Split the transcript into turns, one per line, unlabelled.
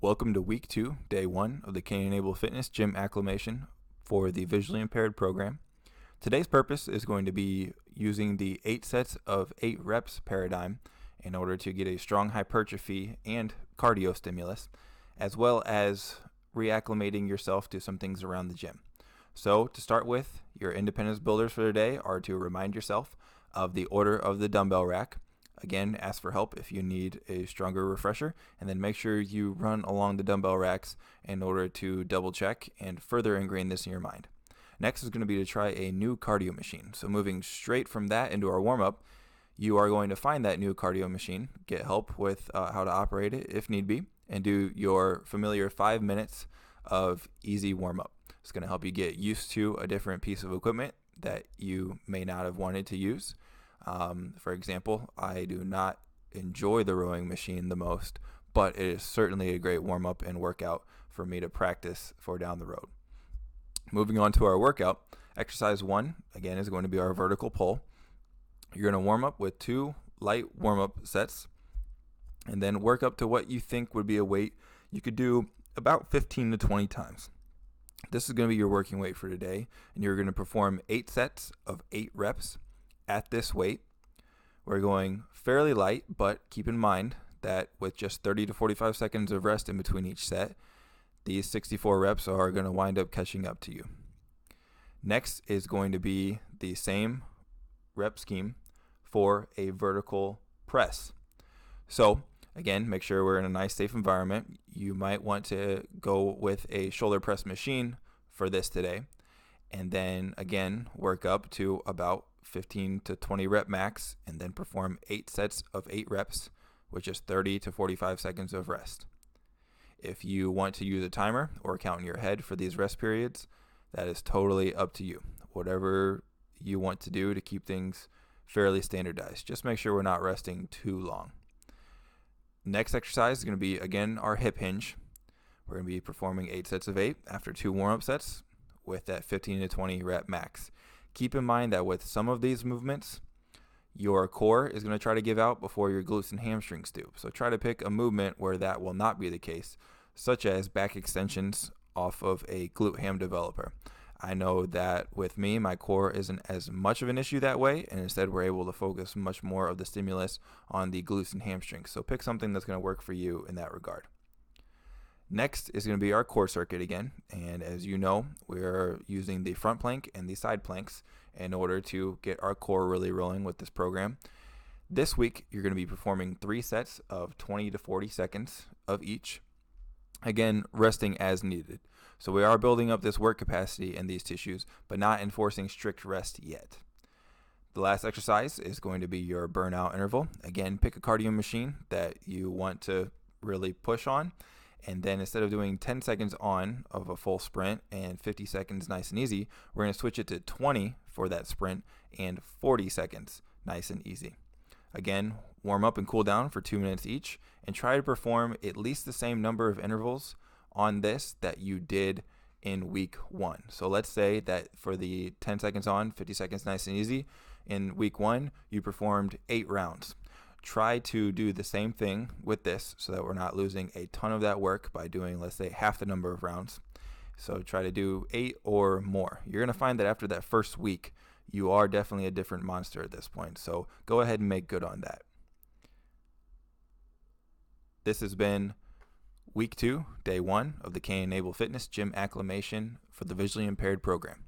Welcome to week 2, day 1 of the K-Enable Fitness Gym Acclimation for the visually impaired program. Today's purpose is going to be using the 8 sets of 8 reps paradigm in order to get a strong hypertrophy and cardio stimulus, as well as reacclimating yourself to some things around the gym. So to start with, your independence builders for today are to remind yourself of the order of the dumbbell rack. Again, ask for help if you need a stronger refresher, and then make sure you run along the dumbbell racks in order to double check and further ingrain this in your mind. Next is going to be to try a new cardio machine. So moving straight from that into our warm-up, you are going to find that new cardio machine, get help with how to operate it if need be, and do your familiar 5 minutes of easy warm-up. It's going to help you get used to a different piece of equipment that you may not have wanted to use. For example, I do not enjoy the rowing machine the most, but it is certainly a great warm-up and workout for me to practice for down the road. Moving on to our workout, exercise 1, again, is going to be our vertical pull. You're going to warm up with 2 light warm-up sets, and then work up to what you think would be a weight you could do about 15 to 20 times. This is going to be your working weight for today, and you're going to perform 8 sets of 8 reps at this weight. We're going fairly light, but keep in mind that with just 30 to 45 seconds of rest in between each set, these 64 reps are going to wind up catching up to you. Next is going to be the same rep scheme for a vertical press. So again, make sure we're in a nice, safe environment. You might want to go with a shoulder press machine for this today, and then again work up to about 15 to 20 rep max, and then perform 8 sets of 8 reps with just 30 to 45 seconds of rest. If you want to use a timer or count in your head for these rest periods, that is totally up to you. Whatever you want to do to keep things fairly standardized. Just make sure we're not resting too long. Next exercise is going to be, again, our hip hinge. We're going to be performing 8 sets of 8 after 2 warm-up sets with that 15 to 20 rep max. Keep in mind that with some of these movements, your core is going to try to give out before your glutes and hamstrings do. So try to pick a movement where that will not be the case, such as back extensions off of a glute ham developer. I know that with me, my core isn't as much of an issue that way, and instead we're able to focus much more of the stimulus on the glutes and hamstrings. So pick something that's going to work for you in that regard. Next is going to be our core circuit again, and as you know, we're using the front plank and the side planks in order to get our core really rolling with this program. This week, you're going to be performing 3 sets of 20 to 40 seconds of each, again, resting as needed. So we are building up this work capacity in these tissues, but not enforcing strict rest yet. The last exercise is going to be your burnout interval. Again, pick a cardio machine that you want to really push on. And then instead of doing 10 seconds on of a full sprint and 50 seconds nice and easy, we're going to switch it to 20 for that sprint and 40 seconds nice and easy. Again, warm up and cool down for 2 minutes each, and try to perform at least the same number of intervals on this that you did in week 1. So let's say that for the 10 seconds on, 50 seconds nice and easy, in week 1, you performed 8 rounds. Try to do the same thing with this so that we're not losing a ton of that work by doing, let's say, half the number of rounds. So try to do 8 or more. You're going to find that after that first week, you are definitely a different monster at this point. So go ahead and make good on that. This has been week 2, day 1 of the K-Enable Fitness Gym Acclimation for the visually impaired program.